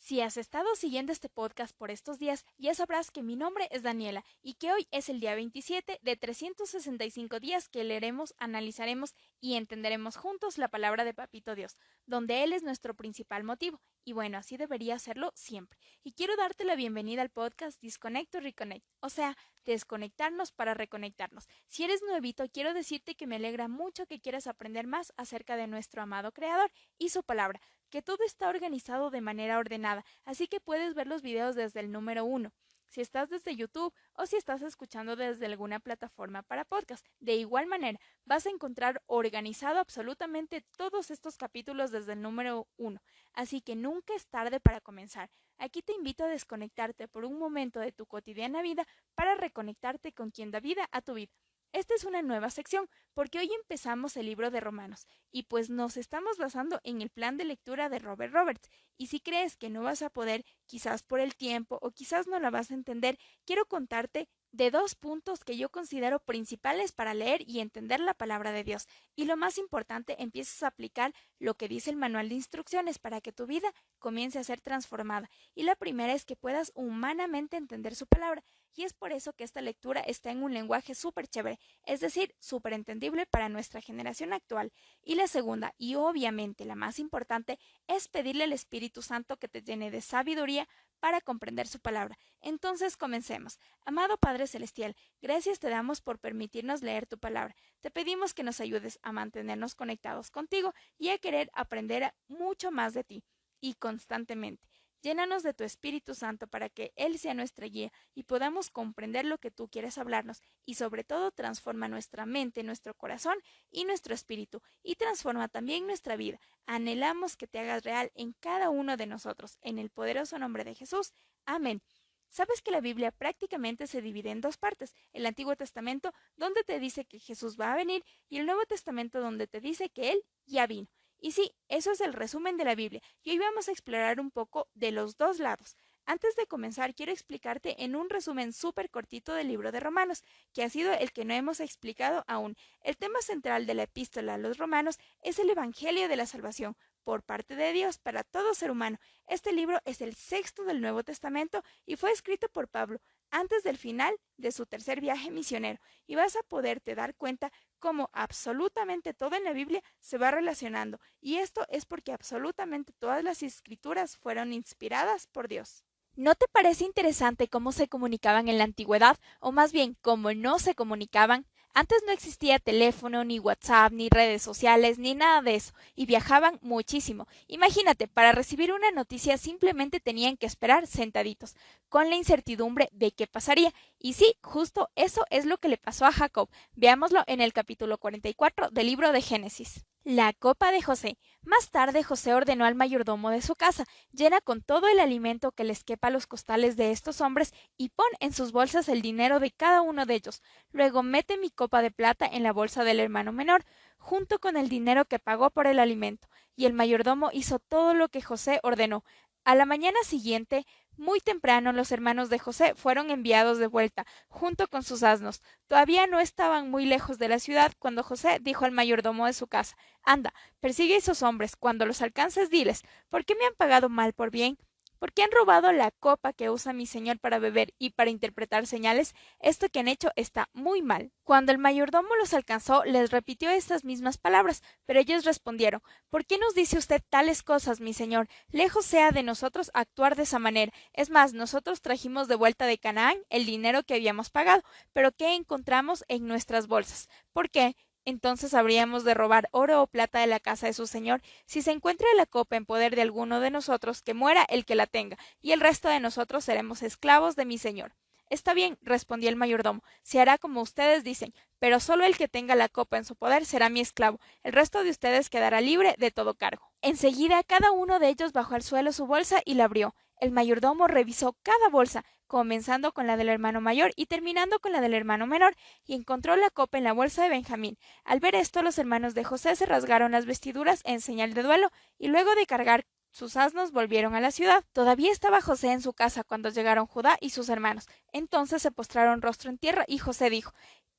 Si has estado siguiendo este podcast por estos días, ya sabrás que mi nombre es Daniela y que hoy es el día 27 de 365 días que leeremos, analizaremos y entenderemos juntos la palabra de Papito Dios, donde Él es nuestro principal motivo. Y bueno, así debería serlo siempre. Y quiero darte la bienvenida al podcast Disconnect to Reconnect, o sea, desconectarnos para reconectarnos. Si eres nuevito, quiero decirte que me alegra mucho que quieras aprender más acerca de nuestro amado Creador y su palabra, que todo está organizado de manera ordenada, así que puedes ver los videos desde el número 1. Si estás desde YouTube o si estás escuchando desde alguna plataforma para podcast. De igual manera, vas a encontrar organizado absolutamente todos estos capítulos desde el número 1, así que nunca es tarde para comenzar. Aquí te invito a desconectarte por un momento de tu cotidiana vida para reconectarte con quien da vida a tu vida. Esta es una nueva sección porque hoy empezamos el libro de Romanos y pues nos estamos basando en el plan de lectura de Robert Roberts. Y si crees que no vas a poder, quizás por el tiempo o quizás no la vas a entender, quiero contarte de dos puntos que yo considero principales para leer y entender la palabra de Dios. Y lo más importante, empieces a aplicar lo que dice el manual de instrucciones para que tu vida comience a ser transformada. Y la primera es que puedas humanamente entender su palabra. Y es por eso que esta lectura está en un lenguaje súper chévere, es decir, súper entendible para nuestra generación actual. Y la segunda, y obviamente la más importante, es pedirle al Espíritu Santo que te llene de sabiduría para comprender su palabra. Entonces comencemos. Amado Padre Celestial, gracias te damos por permitirnos leer tu palabra. Te pedimos que nos ayudes a mantenernos conectados contigo y a querer aprender mucho más de ti y constantemente. Llénanos de tu Espíritu Santo para que Él sea nuestra guía y podamos comprender lo que tú quieres hablarnos y sobre todo transforma nuestra mente, nuestro corazón y nuestro espíritu y transforma también nuestra vida. Anhelamos que te hagas real en cada uno de nosotros, en el poderoso nombre de Jesús. Amén. Sabes que la Biblia prácticamente se divide en dos partes, el Antiguo Testamento donde te dice que Jesús va a venir y el Nuevo Testamento donde te dice que Él ya vino. Y sí, eso es el resumen de la Biblia, y hoy vamos a explorar un poco de los dos lados. Antes de comenzar, quiero explicarte en un resumen súper cortito del libro de Romanos, que ha sido el que no hemos explicado aún. El tema central de la epístola a los romanos es el Evangelio de la Salvación, por parte de Dios para todo ser humano. Este libro es el sexto del Nuevo Testamento y fue escrito por Pablo antes del final de su tercer viaje misionero, y vas a poderte dar cuenta cómo absolutamente todo en la Biblia se va relacionando, y esto es porque absolutamente todas las escrituras fueron inspiradas por Dios. ¿No te parece interesante cómo se comunicaban en la antigüedad, o más bien cómo no se comunicaban? Antes no existía teléfono, ni WhatsApp, ni redes sociales, ni nada de eso, y viajaban muchísimo. Imagínate, para recibir una noticia simplemente tenían que esperar sentaditos, con la incertidumbre de qué pasaría. Y sí, justo eso es lo que le pasó a Jacob. Veámoslo en el capítulo 44 del libro de Génesis. La copa de José. Más tarde José ordenó al mayordomo de su casa: llena con todo el alimento que les quepa los costales de estos hombres y pon en sus bolsas el dinero de cada uno de ellos. Luego mete mi copa de plata en la bolsa del hermano menor, junto con el dinero que pagó por el alimento. Y el mayordomo hizo todo lo que José ordenó. A la mañana siguiente, muy temprano, los hermanos de José fueron enviados de vuelta, junto con sus asnos. Todavía no estaban muy lejos de la ciudad cuando José dijo al mayordomo de su casa: anda, persigue a esos hombres. Cuando los alcances, diles: ¿por qué me han pagado mal por bien? ¿Por qué han robado la copa que usa mi señor para beber y para interpretar señales? Esto que han hecho está muy mal. Cuando el mayordomo los alcanzó, les repitió estas mismas palabras, pero ellos respondieron: ¿por qué nos dice usted tales cosas, mi señor? Lejos sea de nosotros actuar de esa manera. Es más, nosotros trajimos de vuelta de Canaán el dinero que habíamos pagado, pero ¿qué encontramos en nuestras bolsas? ¿Por qué? Entonces habríamos de robar oro o plata de la casa de su señor. Si se encuentra la copa en poder de alguno de nosotros, que muera el que la tenga, y el resto de nosotros seremos esclavos de mi señor. Está bien, respondió el mayordomo, se hará como ustedes dicen, pero solo el que tenga la copa en su poder será mi esclavo. El resto de ustedes quedará libre de todo cargo. Enseguida cada uno de ellos bajó al suelo su bolsa y la abrió. El mayordomo revisó cada bolsa, comenzando con la del hermano mayor y terminando con la del hermano menor, y encontró la copa en la bolsa de Benjamín. Al ver esto, los hermanos de José se rasgaron las vestiduras en señal de duelo, y luego de cargar sus asnos volvieron a la ciudad. Todavía estaba José en su casa cuando llegaron Judá y sus hermanos. Entonces se postraron rostro en tierra, y José dijo: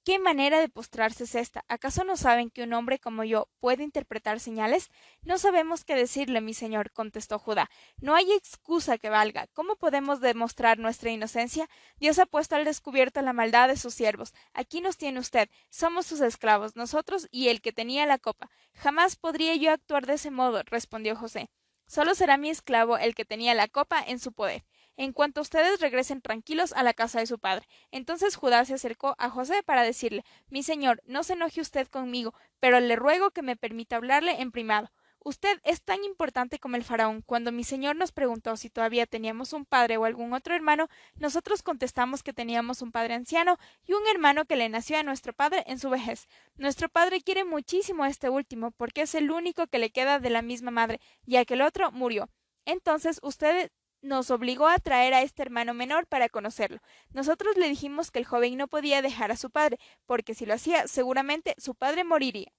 ¿Qué manera de postrarse es esta? ¿Acaso no saben que un hombre como yo puede interpretar señales? No sabemos qué decirle, mi señor, contestó Judá. No hay excusa que valga. ¿Cómo podemos demostrar nuestra inocencia? Dios ha puesto al descubierto la maldad de sus siervos. Aquí nos tiene usted. Somos sus esclavos, nosotros y el que tenía la copa. Jamás podría yo actuar de ese modo, respondió José. Solo será mi esclavo el que tenía la copa en su poder, en cuanto ustedes regresen tranquilos a la casa de su padre. Entonces Judá se acercó a José para decirle: Mi señor, no se enoje usted conmigo, pero le ruego que me permita hablarle en privado. Usted es tan importante como el faraón. Cuando mi señor nos preguntó si todavía teníamos un padre o algún otro hermano, nosotros contestamos que teníamos un padre anciano y un hermano que le nació a nuestro padre en su vejez. Nuestro padre quiere muchísimo a este último, porque es el único que le queda de la misma madre, ya que el otro murió. Entonces usted nos obligó a traer a este hermano menor para conocerlo. Nosotros le dijimos que el joven no podía dejar a su padre, porque si lo hacía, seguramente su padre moriría.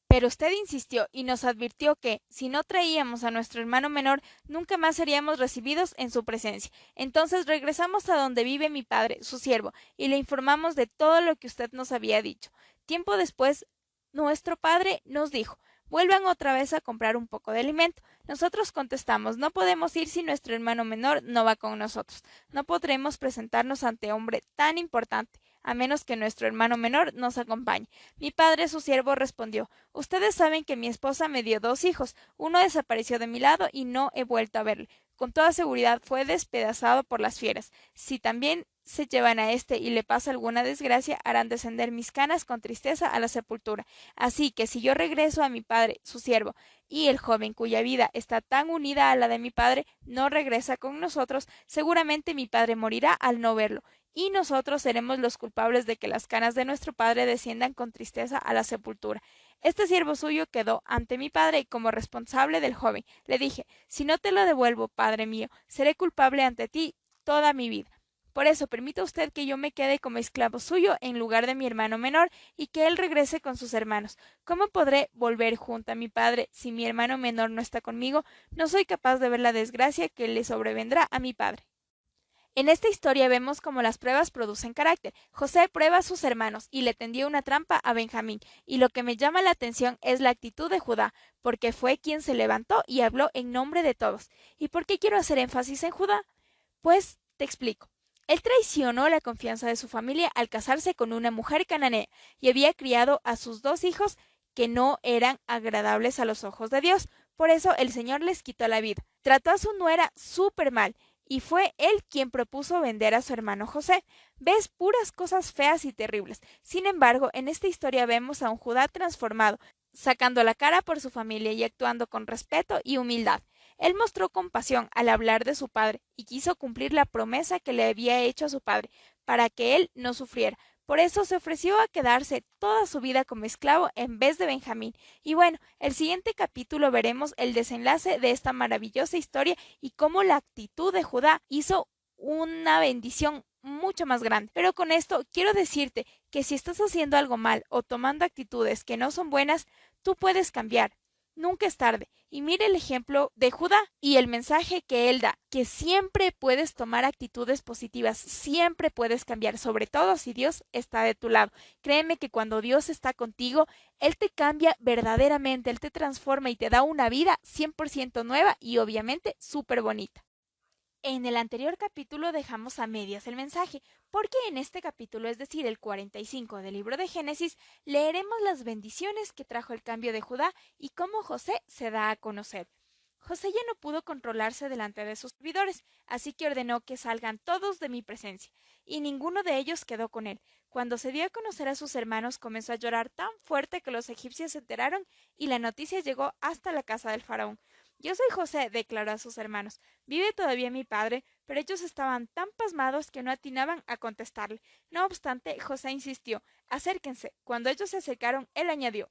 Pero usted insistió y nos advirtió que, si no traíamos a nuestro hermano menor, nunca más seríamos recibidos en su presencia. Entonces regresamos a donde vive mi padre, su siervo, y le informamos de todo lo que usted nos había dicho. Tiempo después, nuestro padre nos dijo: vuelvan otra vez a comprar un poco de alimento. Nosotros contestamos: no podemos ir si nuestro hermano menor no va con nosotros. No podremos presentarnos ante hombre tan importante, a menos que nuestro hermano menor nos acompañe. Mi padre, su siervo, respondió: ustedes saben que mi esposa me dio 2 hijos. Uno desapareció de mi lado y no he vuelto a verle. Con toda seguridad fue despedazado por las fieras. Si también se llevan a éste y le pasa alguna desgracia, harán descender mis canas con tristeza a la sepultura. Así que si yo regreso a mi padre, su siervo, y el joven cuya vida está tan unida a la de mi padre no regresa con nosotros, seguramente mi padre morirá al no verlo, y nosotros seremos los culpables de que las canas de nuestro padre desciendan con tristeza a la sepultura. Este siervo suyo quedó ante mi padre como responsable del joven. Le dije: si no te lo devuelvo, padre mío, seré culpable ante ti toda mi vida. Por eso permita usted que yo me quede como esclavo suyo en lugar de mi hermano menor y que él regrese con sus hermanos. ¿Cómo podré volver junto a mi padre si mi hermano menor no está conmigo? No soy capaz de ver la desgracia que le sobrevendrá a mi padre. En esta historia vemos cómo las pruebas producen carácter. José prueba a sus hermanos y le tendió una trampa a Benjamín, y lo que me llama la atención es la actitud de Judá, porque fue quien se levantó y habló en nombre de todos. ¿Y por qué quiero hacer énfasis en Judá? Pues te explico. Él traicionó la confianza de su familia al casarse con una mujer cananea y había criado a sus 2 hijos que no eran agradables a los ojos de Dios. Por eso el Señor les quitó la vida. Trató a su nuera súper mal y fue él quien propuso vender a su hermano José. Ves, puras cosas feas y terribles. Sin embargo, en esta historia vemos a un Judá transformado, sacando la cara por su familia y actuando con respeto y humildad. Él mostró compasión al hablar de su padre y quiso cumplir la promesa que le había hecho a su padre, para que él no sufriera. Por eso se ofreció a quedarse toda su vida como esclavo en vez de Benjamín. Y bueno, el siguiente capítulo veremos el desenlace de esta maravillosa historia y cómo la actitud de Judá hizo una bendición mucho más grande. Pero con esto quiero decirte que si estás haciendo algo mal o tomando actitudes que no son buenas, tú puedes cambiar. Nunca es tarde. Y mire el ejemplo de Judá y el mensaje que él da, que siempre puedes tomar actitudes positivas, siempre puedes cambiar, sobre todo si Dios está de tu lado. Créeme que cuando Dios está contigo, Él te cambia verdaderamente, Él te transforma y te da una vida 100% nueva y obviamente súper bonita. En el anterior capítulo dejamos a medias el mensaje, porque en este capítulo, es decir, el 45 del libro de Génesis, leeremos las bendiciones que trajo el cambio de Judá y cómo José se da a conocer. José ya no pudo controlarse delante de sus servidores, así que ordenó que salgan todos de mi presencia, y ninguno de ellos quedó con él. Cuando se dio a conocer a sus hermanos, comenzó a llorar tan fuerte que los egipcios se enteraron y la noticia llegó hasta la casa del faraón. Yo soy José, declaró a sus hermanos. Vive todavía mi padre, pero ellos estaban tan pasmados que no atinaban a contestarle. No obstante, José insistió: acérquense. Cuando ellos se acercaron, él añadió: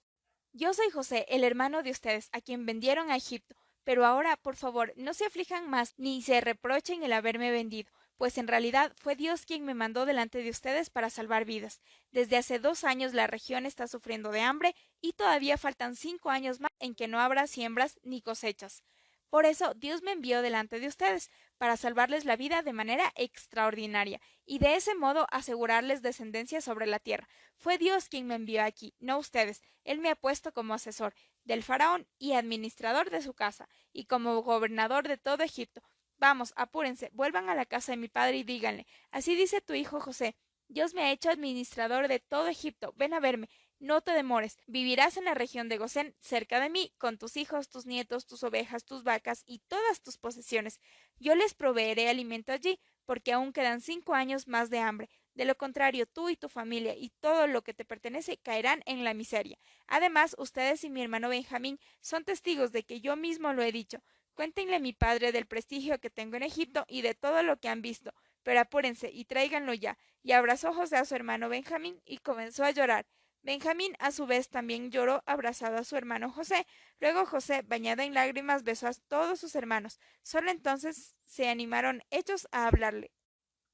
yo soy José, el hermano de ustedes, a quien vendieron a Egipto. Pero ahora, por favor, no se aflijan más ni se reprochen el haberme vendido, pues en realidad fue Dios quien me mandó delante de ustedes para salvar vidas. Desde hace 2 años la región está sufriendo de hambre y todavía faltan 5 años más en que no habrá siembras ni cosechas. Por eso Dios me envió delante de ustedes, para salvarles la vida de manera extraordinaria, y de ese modo asegurarles descendencia sobre la tierra. Fue Dios quien me envió aquí, no ustedes. Él me ha puesto como asesor del faraón y administrador de su casa, y como gobernador de todo Egipto. Vamos, apúrense, vuelvan a la casa de mi padre y díganle, así dice tu hijo José, Dios me ha hecho administrador de todo Egipto, ven a verme, no te demores, vivirás en la región de Gosén, cerca de mí, con tus hijos, tus nietos, tus ovejas, tus vacas y todas tus posesiones. Yo les proveeré alimento allí, porque aún quedan 5 años más de hambre. De lo contrario, tú y tu familia y todo lo que te pertenece caerán en la miseria. Además, ustedes y mi hermano Benjamín son testigos de que yo mismo lo he dicho. Cuéntenle a mi padre del prestigio que tengo en Egipto y de todo lo que han visto, pero apúrense y tráiganlo ya. Y abrazó José a su hermano Benjamín y comenzó a llorar. Benjamín a su vez también lloró abrazado a su hermano José. Luego José, bañado en lágrimas, besó a todos sus hermanos. Solo entonces se animaron ellos a hablarle.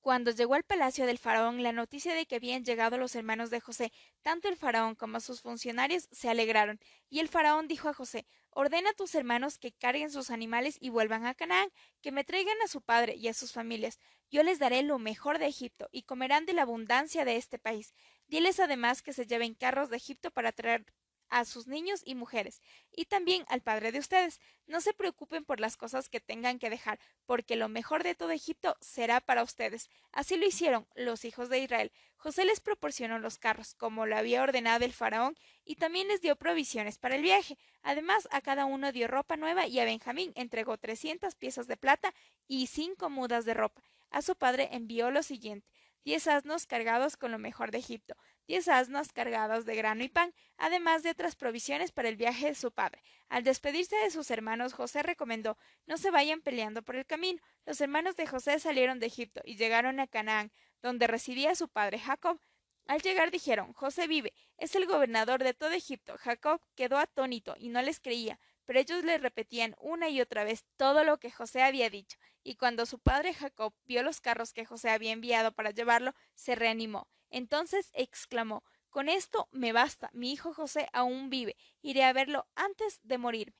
Cuando llegó al palacio del faraón la noticia de que habían llegado los hermanos de José, tanto el faraón como sus funcionarios se alegraron, y el faraón dijo a José, ordena a tus hermanos que carguen sus animales y vuelvan a Canaán, que me traigan a su padre y a sus familias. Yo les daré lo mejor de Egipto, y comerán de la abundancia de este país. Diles además que se lleven carros de Egipto para traer a sus niños y mujeres, y también al padre de ustedes. No se preocupen por las cosas que tengan que dejar, porque lo mejor de todo Egipto será para ustedes. Así lo hicieron los hijos de Israel. José les proporcionó los carros, como lo había ordenado el faraón, y también les dio provisiones para el viaje. Además, a cada uno dio ropa nueva y a Benjamín entregó 300 piezas de plata y 5 mudas de ropa. A su padre envió lo siguiente: 10 asnos cargados con lo mejor de Egipto, 10 asnos cargados de grano y pan, además de otras provisiones para el viaje de su padre. Al despedirse de sus hermanos, José recomendó: no se vayan peleando por el camino. Los hermanos de José salieron de Egipto y llegaron a Canaán, donde residía su padre Jacob. Al llegar dijeron: José vive, es el gobernador de todo Egipto. Jacob quedó atónito y no les creía, pero ellos le repetían una y otra vez todo lo que José había dicho. Y cuando su padre Jacob vio los carros que José había enviado para llevarlo, se reanimó. Entonces exclamó: con esto me basta, mi hijo José aún vive, iré a verlo antes de morirme.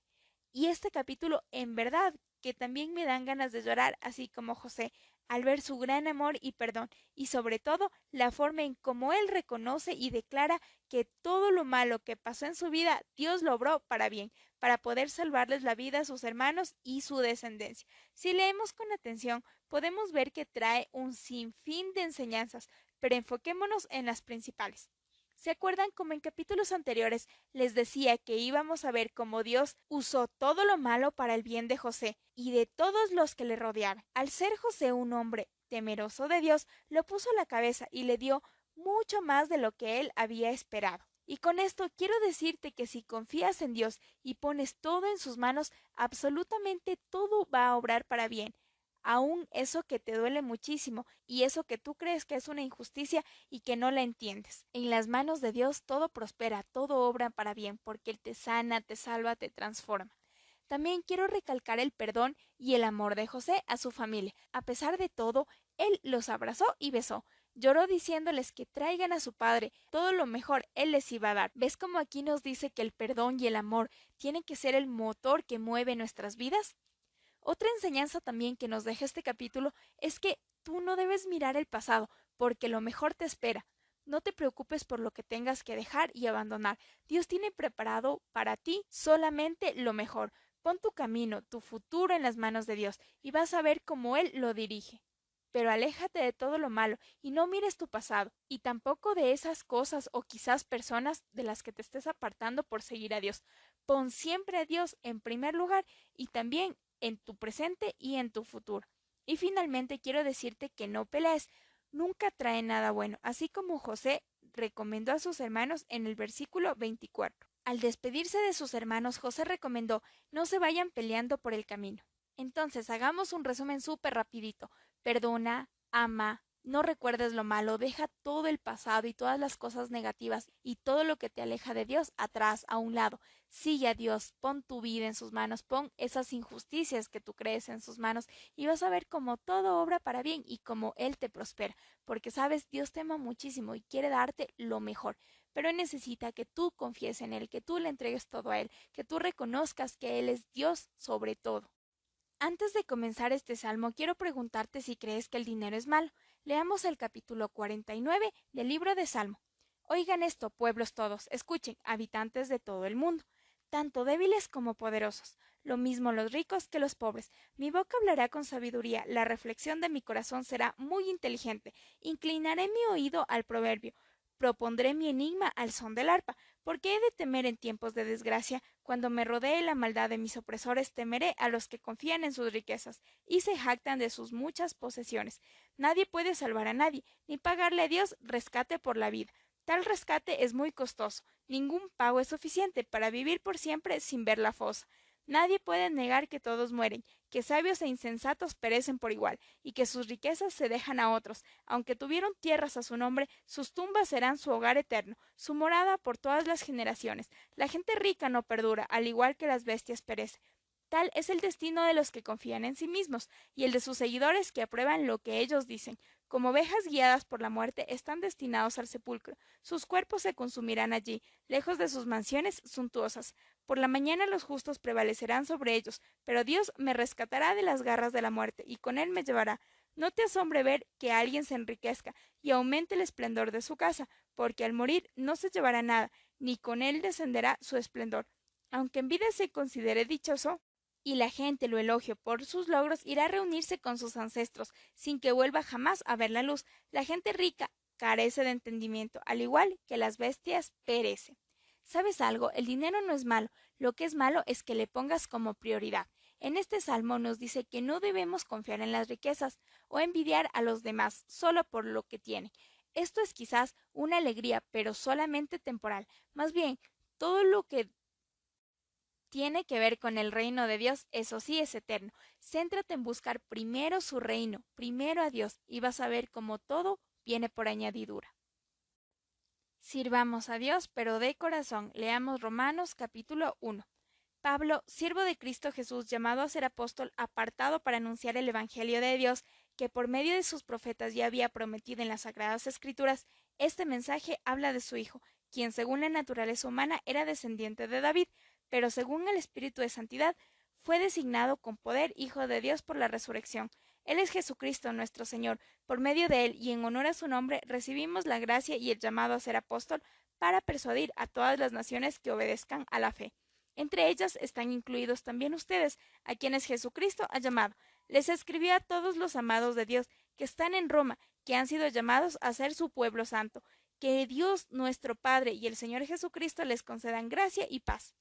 Y este capítulo, en verdad, que también me dan ganas de llorar, así como José, al ver su gran amor y perdón, y sobre todo la forma en cómo él reconoce y declara que todo lo malo que pasó en su vida, Dios lo obró para bien, para poder salvarles la vida a sus hermanos y su descendencia. Si leemos con atención, podemos ver que trae un sinfín de enseñanzas, pero enfoquémonos en las principales. ¿Se acuerdan como en capítulos anteriores les decía que íbamos a ver cómo Dios usó todo lo malo para el bien de José y de todos los que le rodeaban? Al ser José un hombre temeroso de Dios, lo puso a la cabeza y le dio mucho más de lo que él había esperado. Y con esto quiero decirte que si confías en Dios y pones todo en sus manos, absolutamente todo va a obrar para bien. Aún eso que te duele muchísimo y eso que tú crees que es una injusticia y que no la entiendes. En las manos de Dios todo prospera, todo obra para bien, porque Él te sana, te salva, te transforma. También quiero recalcar el perdón y el amor de José a su familia. A pesar de todo, él los abrazó y besó. Lloró diciéndoles que traigan a su padre todo lo mejor él les iba a dar. ¿Ves cómo aquí nos dice que el perdón y el amor tienen que ser el motor que mueve nuestras vidas? Otra enseñanza también que nos deja este capítulo es que tú no debes mirar el pasado, porque lo mejor te espera. No te preocupes por lo que tengas que dejar y abandonar. Dios tiene preparado para ti solamente lo mejor. Pon tu camino, tu futuro en las manos de Dios y vas a ver cómo Él lo dirige. Pero aléjate de todo lo malo y no mires tu pasado, y tampoco de esas cosas o quizás personas de las que te estés apartando por seguir a Dios. Pon siempre a Dios en primer lugar y también en tu presente y en tu futuro. Y finalmente quiero decirte que no pelees, nunca trae nada bueno, así como José recomendó a sus hermanos en el versículo 24. Al despedirse de sus hermanos, José recomendó: no se vayan peleando por el camino. Entonces, hagamos un resumen súper rapidito. Perdona, ama, no recuerdes lo malo, deja todo el pasado y todas las cosas negativas y todo lo que te aleja de Dios atrás, a un lado. Sigue a Dios, pon tu vida en sus manos, pon esas injusticias que tú crees en sus manos y vas a ver cómo todo obra para bien y cómo Él te prospera. Porque sabes, Dios te ama muchísimo y quiere darte lo mejor, pero necesita que tú confíes en Él, que tú le entregues todo a Él, que tú reconozcas que Él es Dios sobre todo. Antes de comenzar este salmo, quiero preguntarte si crees que el dinero es malo. Leamos el capítulo 49 del libro de Salmo. Oigan esto, pueblos todos, escuchen, habitantes de todo el mundo, tanto débiles como poderosos, lo mismo los ricos que los pobres. Mi boca hablará con sabiduría, la reflexión de mi corazón será muy inteligente. Inclinaré mi oído al proverbio, propondré mi enigma al son del arpa. ¿Por qué he de temer en tiempos de desgracia? Cuando me rodee la maldad de mis opresores, temeré a los que confían en sus riquezas y se jactan de sus muchas posesiones. Nadie puede salvar a nadie, ni pagarle a Dios rescate por la vida. Tal rescate es muy costoso. Ningún pago es suficiente para vivir por siempre sin ver la fosa. Nadie puede negar que todos mueren, que sabios e insensatos perecen por igual, y que sus riquezas se dejan a otros. Aunque tuvieron tierras a su nombre, sus tumbas serán su hogar eterno, su morada por todas las generaciones. La gente rica no perdura, al igual que las bestias perece. Tal es el destino de los que confían en sí mismos, y el de sus seguidores que aprueban lo que ellos dicen. Como ovejas guiadas por la muerte, están destinados al sepulcro. Sus cuerpos se consumirán allí, lejos de sus mansiones suntuosas. Por la mañana los justos prevalecerán sobre ellos, pero Dios me rescatará de las garras de la muerte, y con él me llevará. No te asombre ver que alguien se enriquezca y aumente el esplendor de su casa, porque al morir no se llevará nada, ni con él descenderá su esplendor. Aunque en vida se considere dichoso, y la gente lo elogie por sus logros, irá a reunirse con sus ancestros, sin que vuelva jamás a ver la luz. La gente rica carece de entendimiento, al igual que las bestias perece. ¿Sabes algo? El dinero no es malo, lo que es malo es que le pongas como prioridad. En este salmo nos dice que no debemos confiar en las riquezas o envidiar a los demás solo por lo que tienen. Esto es quizás una alegría, pero solamente temporal. Más bien, todo lo que tiene que ver con el reino de Dios, eso sí es eterno. Céntrate en buscar primero su reino, primero a Dios, y vas a ver cómo todo viene por añadidura. Sirvamos a Dios, pero de corazón. Leamos Romanos capítulo 1. Pablo, siervo de Cristo Jesús, llamado a ser apóstol, apartado para anunciar el Evangelio de Dios, que por medio de sus profetas ya había prometido en las Sagradas Escrituras. Este mensaje habla de su Hijo, quien según la naturaleza humana era descendiente de David, pero según el Espíritu de Santidad fue designado con poder Hijo de Dios por la resurrección. Él es Jesucristo nuestro Señor. Por medio de él y en honor a su nombre recibimos la gracia y el llamado a ser apóstol para persuadir a todas las naciones que obedezcan a la fe. Entre ellas están incluidos también ustedes, a quienes Jesucristo ha llamado. Les escribió a todos los amados de Dios que están en Roma, que han sido llamados a ser su pueblo santo. Que Dios nuestro Padre y el Señor Jesucristo les concedan gracia y paz.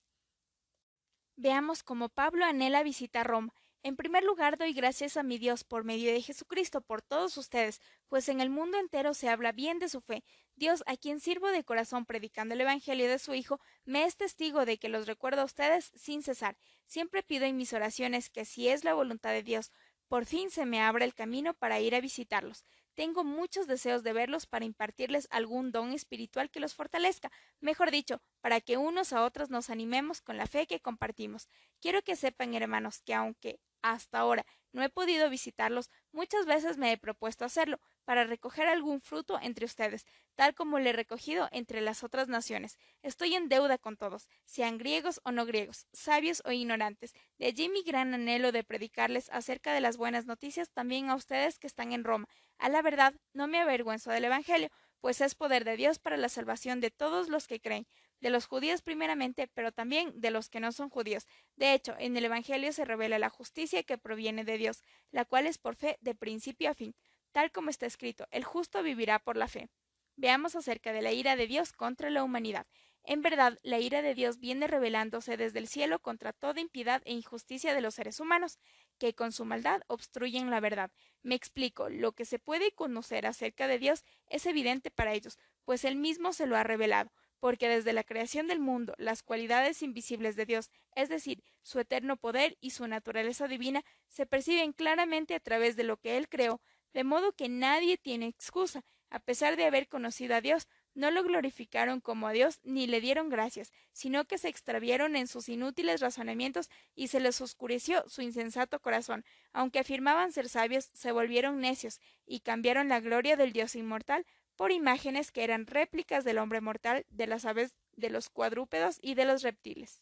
Veamos cómo Pablo anhela visitar Roma. En primer lugar, doy gracias a mi Dios por medio de Jesucristo por todos ustedes, pues en el mundo entero se habla bien de su fe. Dios, a quien sirvo de corazón predicando el Evangelio de su Hijo, me es testigo de que los recuerdo a ustedes sin cesar. Siempre pido en mis oraciones que, si es la voluntad de Dios, por fin se me abra el camino para ir a visitarlos. Tengo muchos deseos de verlos para impartirles algún don espiritual que los fortalezca, mejor dicho, para que unos a otros nos animemos con la fe que compartimos. Quiero que sepan, hermanos, que aunque hasta ahora no he podido visitarlos, muchas veces me he propuesto hacerlo, para recoger algún fruto entre ustedes, tal como lo he recogido entre las otras naciones. Estoy en deuda con todos, sean griegos o no griegos, sabios o ignorantes. De allí mi gran anhelo de predicarles acerca de las buenas noticias también a ustedes que están en Roma. A la verdad, no me avergüenzo del Evangelio, pues es poder de Dios para la salvación de todos los que creen, de los judíos primeramente, pero también de los que no son judíos. De hecho, en el Evangelio se revela la justicia que proviene de Dios, la cual es por fe de principio a fin, tal como está escrito, el justo vivirá por la fe. Veamos acerca de la ira de Dios contra la humanidad. En verdad, la ira de Dios viene revelándose desde el cielo contra toda impiedad e injusticia de los seres humanos, que con su maldad obstruyen la verdad. Me explico, lo que se puede conocer acerca de Dios es evidente para ellos, pues Él mismo se lo ha revelado, porque desde la creación del mundo, las cualidades invisibles de Dios, es decir, su eterno poder y su naturaleza divina, se perciben claramente a través de lo que Él creó, de modo que nadie tiene excusa. A pesar de haber conocido a Dios, no lo glorificaron como a Dios ni le dieron gracias, sino que se extraviaron en sus inútiles razonamientos y se les oscureció su insensato corazón. Aunque afirmaban ser sabios, se volvieron necios y cambiaron la gloria del Dios inmortal por imágenes que eran réplicas del hombre mortal, de las aves, de los cuadrúpedos y de los reptiles.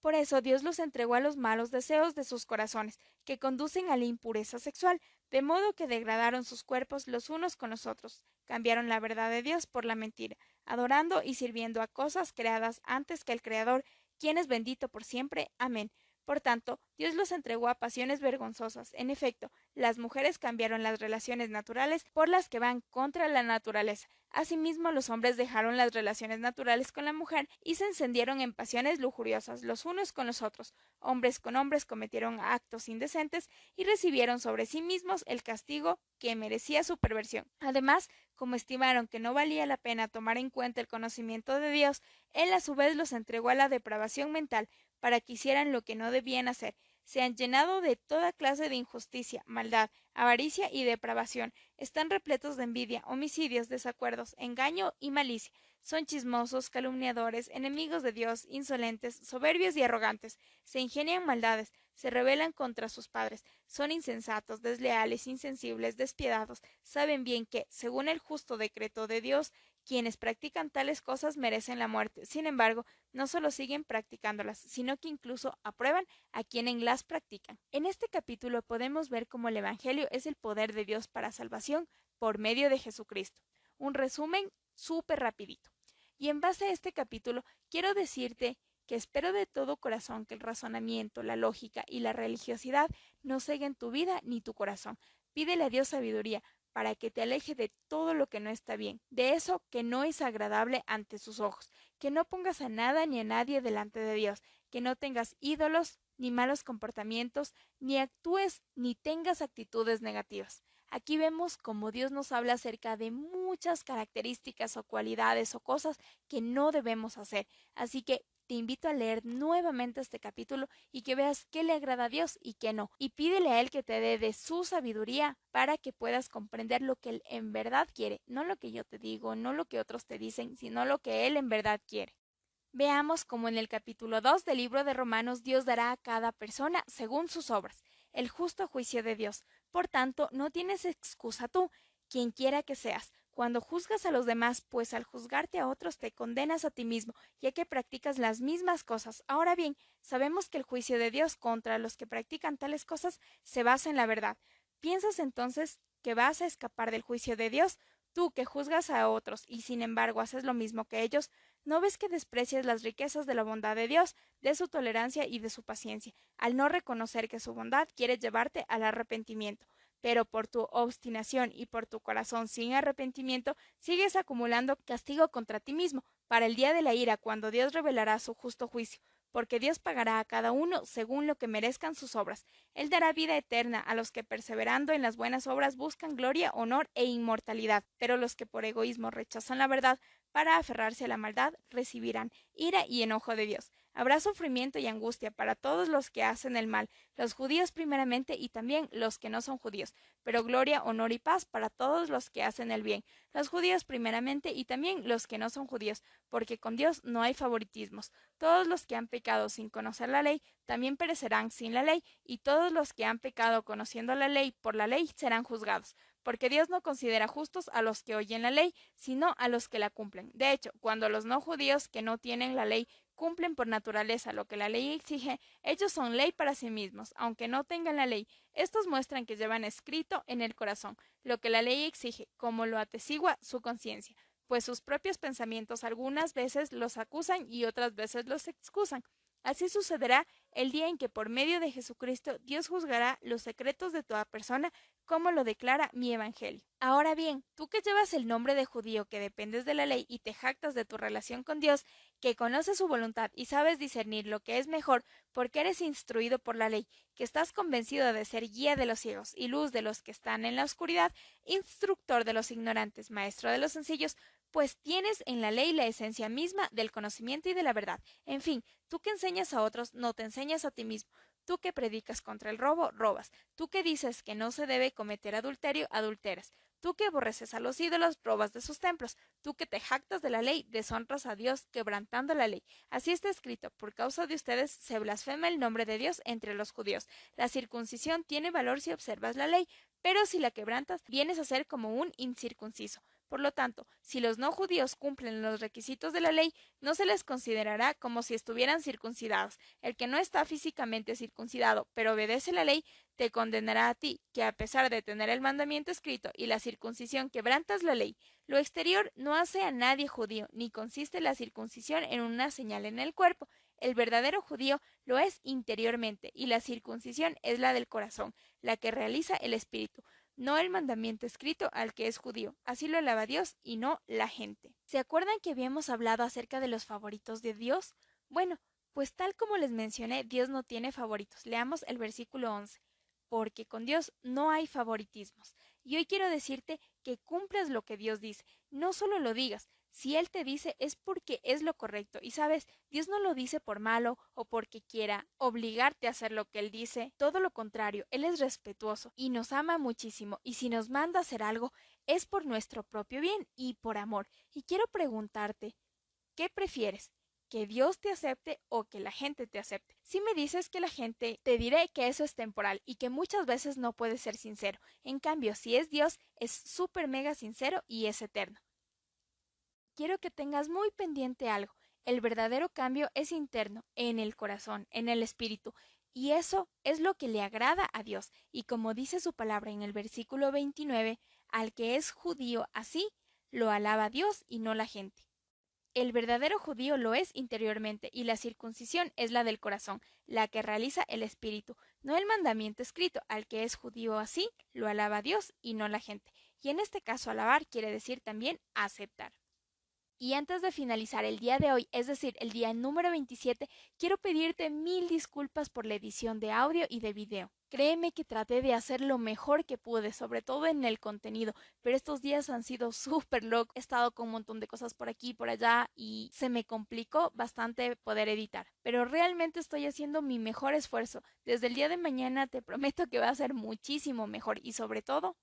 Por eso Dios los entregó a los malos deseos de sus corazones, que conducen a la impureza sexual, de modo que degradaron sus cuerpos los unos con los otros, cambiaron la verdad de Dios por la mentira, adorando y sirviendo a cosas creadas antes que el Creador, quien es bendito por siempre. Amén. Por tanto, Dios los entregó a pasiones vergonzosas. En efecto, las mujeres cambiaron las relaciones naturales por las que van contra la naturaleza. Asimismo, los hombres dejaron las relaciones naturales con la mujer y se encendieron en pasiones lujuriosas los unos con los otros. Hombres con hombres cometieron actos indecentes y recibieron sobre sí mismos el castigo que merecía su perversión. Además, como estimaron que no valía la pena tomar en cuenta el conocimiento de Dios, Él a su vez los entregó a la depravación mental para que hicieran lo que no debían hacer. Se han llenado de toda clase de injusticia, maldad, avaricia y depravación. Están repletos de envidia, homicidios, desacuerdos, engaño y malicia. Son chismosos, calumniadores, enemigos de Dios, insolentes, soberbios y arrogantes. Se ingenian maldades, se rebelan contra sus padres. Son insensatos, desleales, insensibles, despiadados. Saben bien que, según el justo decreto de Dios, quienes practican tales cosas merecen la muerte. Sin embargo, no solo siguen practicándolas, sino que incluso aprueban a quienes las practican. En este capítulo podemos ver cómo el Evangelio es el poder de Dios para salvación por medio de Jesucristo. Un resumen súper rapidito. Y en base a este capítulo, quiero decirte que espero de todo corazón que el razonamiento, la lógica y la religiosidad no ceguen tu vida ni tu corazón. Pídele a Dios sabiduría para que te aleje de todo lo que no está bien, de eso que no es agradable ante sus ojos, que no pongas a nada ni a nadie delante de Dios, que no tengas ídolos ni malos comportamientos, ni actúes ni tengas actitudes negativas. Aquí vemos cómo Dios nos habla acerca de muchas características o cualidades o cosas que no debemos hacer. Así que te invito a leer nuevamente este capítulo y que veas qué le agrada a Dios y qué no. Y pídele a Él que te dé de su sabiduría para que puedas comprender lo que Él en verdad quiere. No lo que yo te digo, no lo que otros te dicen, sino lo que Él en verdad quiere. Veamos cómo en el capítulo 2 del libro de Romanos Dios dará a cada persona según sus obras, el justo juicio de Dios. Por tanto, no tienes excusa tú, quien quiera que seas, cuando juzgas a los demás, pues al juzgarte a otros te condenas a ti mismo, ya que practicas las mismas cosas. Ahora bien, sabemos que el juicio de Dios contra los que practican tales cosas se basa en la verdad. ¿Piensas entonces que vas a escapar del juicio de Dios? Tú que juzgas a otros y sin embargo haces lo mismo que ellos, ¿no ves que desprecias las riquezas de la bondad de Dios, de su tolerancia y de su paciencia, al no reconocer que su bondad quiere llevarte al arrepentimiento? Pero por tu obstinación y por tu corazón sin arrepentimiento, sigues acumulando castigo contra ti mismo, para el día de la ira, cuando Dios revelará su justo juicio, porque Dios pagará a cada uno según lo que merezcan sus obras. Él dará vida eterna a los que perseverando en las buenas obras buscan gloria, honor e inmortalidad, pero los que por egoísmo rechazan la verdad para aferrarse a la maldad recibirán ira y enojo de Dios. Habrá sufrimiento y angustia para todos los que hacen el mal, los judíos primeramente y también los que no son judíos, pero gloria, honor y paz para todos los que hacen el bien, los judíos primeramente y también los que no son judíos, porque con Dios no hay favoritismos. Todos los que han pecado sin conocer la ley también perecerán sin la ley, y todos los que han pecado conociendo la ley por la ley serán juzgados, porque Dios no considera justos a los que oyen la ley, sino a los que la cumplen. De hecho, cuando los no judíos que no tienen la ley cumplen por naturaleza lo que la ley exige, ellos son ley para sí mismos, aunque no tengan la ley. Estos muestran que llevan escrito en el corazón lo que la ley exige, como lo atestigua su conciencia, pues sus propios pensamientos algunas veces los acusan y otras veces los excusan. Así sucederá el día en que por medio de Jesucristo Dios juzgará los secretos de toda persona, como lo declara mi Evangelio. Ahora bien, tú que llevas el nombre de judío, que dependes de la ley y te jactas de tu relación con Dios, que conoces su voluntad y sabes discernir lo que es mejor porque eres instruido por la ley, que estás convencido de ser guía de los ciegos y luz de los que están en la oscuridad, instructor de los ignorantes, maestro de los sencillos, pues tienes en la ley la esencia misma del conocimiento y de la verdad. En fin, tú que enseñas a otros, no te enseñas a ti mismo. Tú que predicas contra el robo, robas. Tú que dices que no se debe cometer adulterio, adulteras. Tú que aborreces a los ídolos, robas de sus templos. Tú que te jactas de la ley, deshonras a Dios, quebrantando la ley. Así está escrito: por causa de ustedes se blasfema el nombre de Dios entre los judíos. La circuncisión tiene valor si observas la ley, pero si la quebrantas, vienes a ser como un incircunciso. Por lo tanto, si los no judíos cumplen los requisitos de la ley, no se les considerará como si estuvieran circuncidados. El que no está físicamente circuncidado, pero obedece la ley, te condenará a ti, que a pesar de tener el mandamiento escrito y la circuncisión quebrantas la ley. Lo exterior no hace a nadie judío, ni consiste la circuncisión en una señal en el cuerpo. El verdadero judío lo es interiormente, y la circuncisión es la del corazón, la que realiza el espíritu, no el mandamiento escrito al que es judío. Así lo alaba Dios y no la gente. ¿Se acuerdan que habíamos hablado acerca de los favoritos de Dios? Bueno, pues tal como les mencioné, Dios no tiene favoritos. Leamos el versículo 11. Porque con Dios no hay favoritismos. Y hoy quiero decirte que cumplas lo que Dios dice. No solo lo digas. Si Él te dice es porque es lo correcto. Y sabes, Dios no lo dice por malo o porque quiera obligarte a hacer lo que Él dice. Todo lo contrario, Él es respetuoso y nos ama muchísimo. Y si nos manda a hacer algo, es por nuestro propio bien y por amor. Y quiero preguntarte, ¿qué prefieres? ¿Que Dios te acepte o que la gente te acepte? Si me dices que la gente, te diré que eso es temporal y que muchas veces no puedes ser sincero. En cambio, si es Dios, es súper mega sincero y es eterno. Quiero que tengas muy pendiente algo. El verdadero cambio es interno, en el corazón, en el espíritu. Y eso es lo que le agrada a Dios. Y como dice su palabra en el versículo 29, al que es judío así, lo alaba Dios y no la gente. El verdadero judío lo es interiormente y la circuncisión es la del corazón, la que realiza el espíritu, no el mandamiento escrito. Al que es judío así, lo alaba Dios y no la gente. Y en este caso alabar quiere decir también aceptar. Y antes de finalizar el día de hoy, es decir, el día número 27, quiero pedirte 1000 disculpas por la edición de audio y de video. Créeme que traté de hacer lo mejor que pude, sobre todo en el contenido, pero estos días han sido súper locos. He estado con un montón de cosas por aquí y por allá y se me complicó bastante poder editar. Pero realmente estoy haciendo mi mejor esfuerzo. Desde el día de mañana te prometo que va a ser muchísimo mejor y sobre todo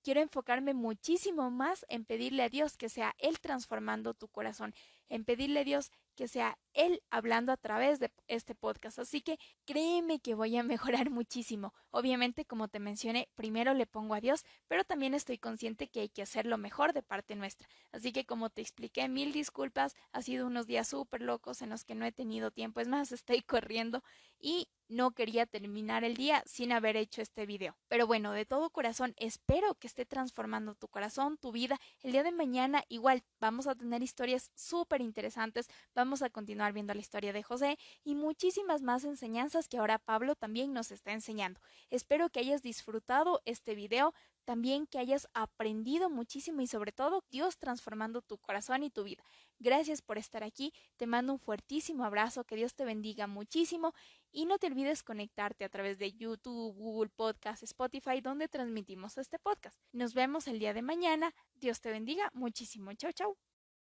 quiero enfocarme muchísimo más en pedirle a Dios que sea Él transformando tu corazón, en pedirle a Dios que sea Él hablando a través de este podcast. Así que créeme que voy a mejorar muchísimo. Obviamente, como te mencioné, primero le pongo a Dios, pero también estoy consciente que hay que hacer lo mejor de parte nuestra. Así que como te expliqué, 1000 disculpas. Ha sido unos días súper locos en los que no he tenido tiempo. Es más, estoy corriendo y no quería terminar el día sin haber hecho este video. Pero bueno, de todo corazón, espero que esté transformando tu corazón, tu vida. El día de mañana igual vamos a tener historias súper interesantes. Vamos a continuar viendo la historia de José y muchísimas más enseñanzas que ahora Pablo también nos está enseñando. Espero que hayas disfrutado este video, también que hayas aprendido muchísimo y sobre todo Dios transformando tu corazón y tu vida. Gracias por estar aquí, te mando un fuertísimo abrazo, que Dios te bendiga muchísimo y no te olvides conectarte a través de YouTube, Google Podcast, Spotify, donde transmitimos este podcast. Nos vemos el día de mañana, Dios te bendiga muchísimo, chau chau.